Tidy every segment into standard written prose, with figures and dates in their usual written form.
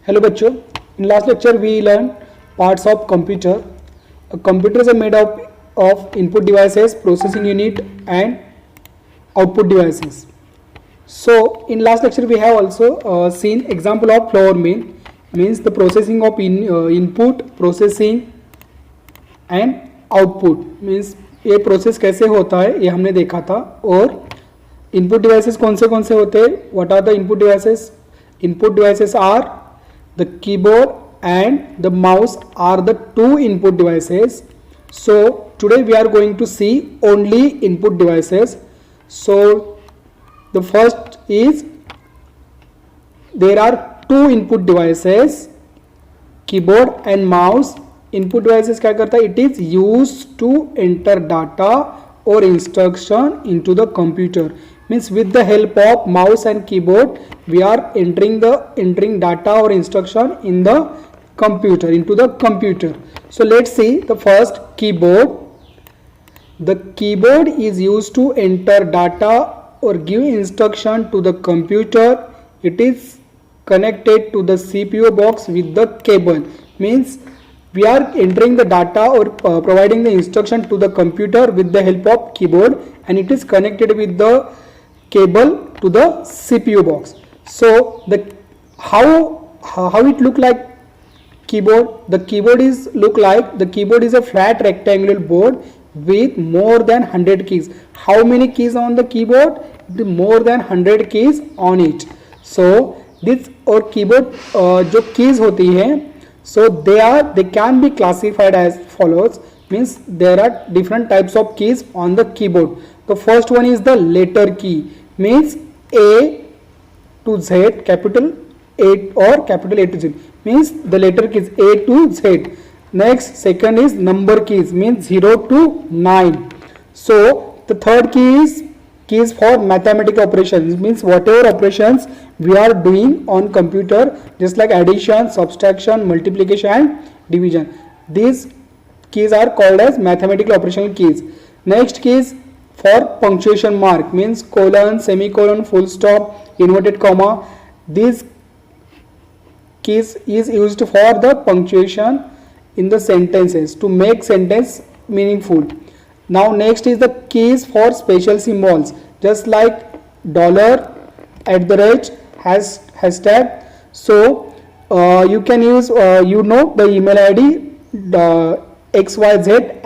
Hello बच्चों, in last lecture we learned parts of computer. A computer is made up of input devices, processing unit and output devices. So in last lecture we have also seen example of floor mill, means the processing of input, processing and output, means ये process कैसे होता है ये हमने देखा था. और input devices कौन से होते हैं, what are the input devices? Input devices are the keyboard and the mouse are the two input devices. So today we are going to see only input devices. So the first is there are two input devices, keyboard and mouse. Input devices क्या करता है? It is used to enter data or instruction into the computer. Means with the help of mouse and keyboard we are entering data or instruction in the computer, into the computer. So let's see the first, keyboard. The keyboard is used to enter data or give instruction to the computer. It is connected to the CPU box with the cable. Means we are entering the data or providing the instruction to the computer with the help of keyboard, and it is connected with the cable to the CPU box. So the how it look like keyboard? The keyboard is a flat rectangular board with more than 100 keys. How many keys on the keyboard? More than 100 keys on it. So this और keyboard जो keys होती हैं, so they can be classified as follows. Means there are different types of keys on the keyboard. The first one is the letter key, means A to Z, capital A or capital A to Z, means the letter keys A to Z. Next, second is number keys, means 0 to 9. So the third key is keys for mathematical operations, means whatever operations we are doing on computer, just like addition, subtraction, multiplication and division, these keys are called as mathematical operational keys. Next key is for punctuation mark, means colon, semicolon, full stop, inverted comma. These keys is used for the punctuation in the sentences to make sentence meaningful. Now next is the keys for special symbols, just like dollar, at the rate, hashtag. So you can use the email ID xyz@gmail.com.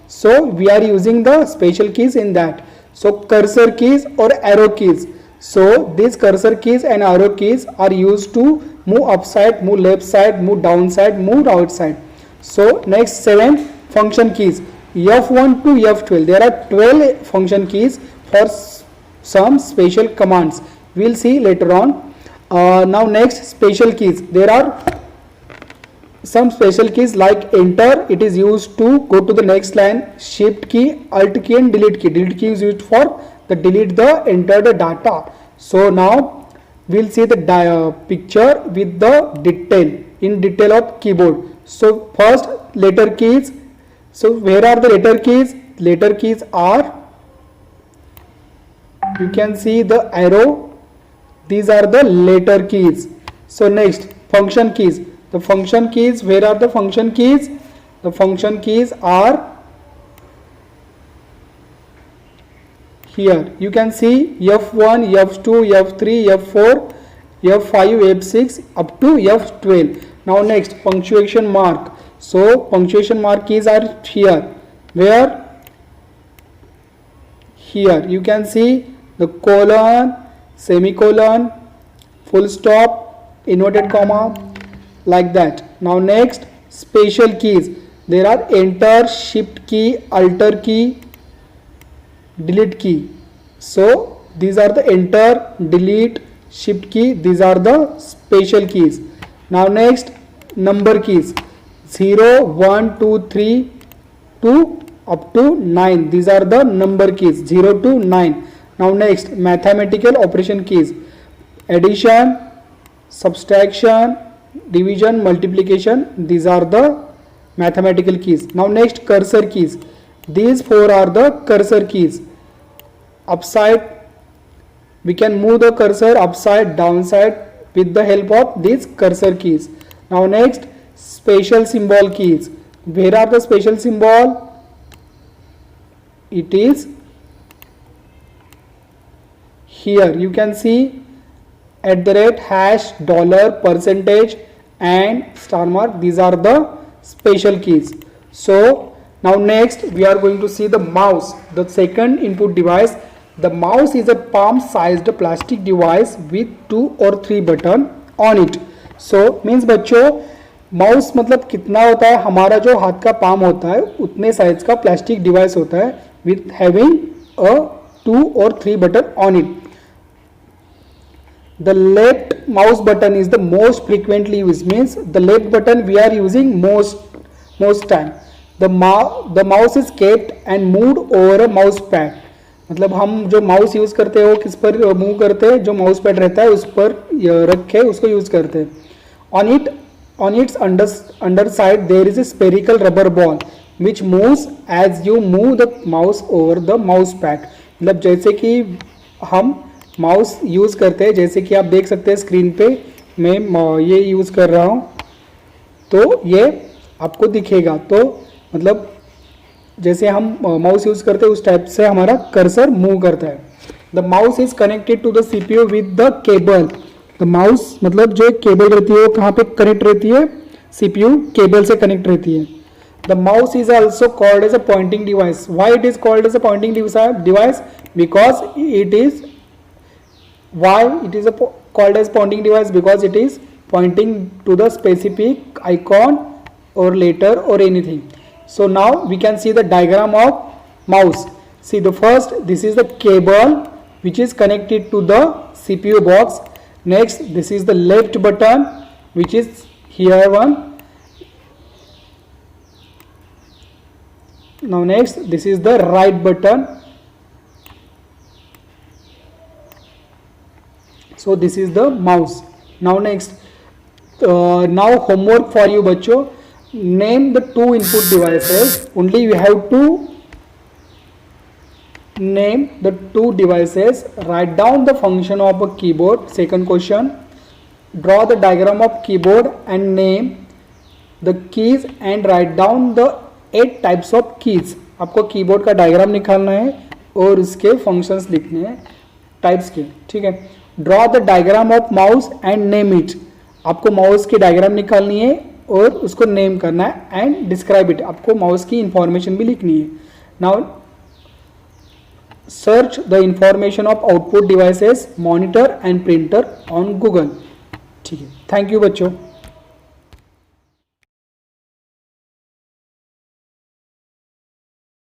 So we are using the special keys in that. So cursor keys or arrow keys. So these cursor keys and arrow keys are used to move upside, move left side, move downside, move right side. So next 7 function keys, F1 to F12. There are 12 function keys for some special commands. We'll see later on. Now next, special keys. There are some special keys like enter, it is used to go to the next line, shift key, alt key and delete key. Delete key is used for the delete the entered data. So now we'll see the picture with the detail of keyboard. So first, letter keys. So where are the letter keys? Letter keys are, you can see the arrow, these are the letter keys. So next, function keys. The function keys, where are the function keys? The function keys are here. You can see F1, F2, F3, F4, F5, F6 up to F12. Now next, punctuation mark. So punctuation mark keys are here. Where? Here. You can see the colon, semicolon, full stop, inverted comma, like that. Now next, special keys. There are enter, shift key, alter key, delete key. So these are the enter, delete, shift key. These are the special keys. Now next, number keys. 0, 1, 2, 3 to up to 9. These are the number keys, 0 to 9. Now next, mathematical operation keys. Addition, subtraction, division, multiplication, these are the mathematical keys. Now next, cursor keys. These 4 are the cursor keys. Upside, we can move the cursor upside, downside, with the help of these cursor keys. Now next, special symbol keys. Where are the special symbol? It is here. You can see @ $, percentage and star mark. These are the special keys. So now next we are going to see the mouse, the second input device. The mouse is a palm-sized plastic device with 2 or 3 buttons on it. So means बच्चों, mouse मतलब कितना होता है, हमारा जो हाथ का palm होता है उतने साइज का प्लास्टिक डिवाइस होता है with having a 2 or 3 button on it. The left mouse button is the most frequently used, means the left button we are using most time. The mouse is kept and moved over a mouse pad. मतलब हम जो mouse use करते हैं वो किस पर move करते हैं, जो माउस पैड रहता है उस पर रख के उसको यूज करते हैं. On its underside there is a spherical rubber ball which moves as you move the mouse over the mouse pad. मतलब जैसे कि हम माउस यूज करते हैं, जैसे कि आप देख सकते हैं स्क्रीन पे मैं ये यूज कर रहा हूँ तो ये आपको दिखेगा. तो मतलब जैसे हम माउस यूज करते हैं उस टाइप से हमारा कर्सर मूव करता है. The mouse is connected to the CPU with the cable. The mouse मतलब जो एक केबल रहती है वो कहाँ पे कनेक्ट रहती है, सीपीयू केबल से कनेक्ट रहती है. The mouse is also called as a pointing device. Why it is called as a pointing device? Because it is called as pointing device because it is pointing to the specific icon or letter or anything. So now we can see the diagram of mouse. See the first, this is the cable which is connected to the CPU box. Next, this is the left button which is here one. Now next, this is the right button. So this is the mouse. Now next, now homework for you बच्चों. Name the 2 input devices. Only you have to name the 2 devices. Write down the function of a keyboard. Second question, draw the diagram of keyboard and name the keys and write down the 8 types of keys. आपको keyboard का diagram निकालना है और उसके functions लिखने हैं types के. ठीक है. Draw the diagram of mouse and name it. आपको माउस की डायग्राम निकालनी है और उसको नेम करना है एंड डिस्क्राइब इट. आपको माउस की इंफॉर्मेशन भी लिखनी है. Now search the information of output devices, monitor and printer on Google. ठीक है. थैंक यू बच्चों.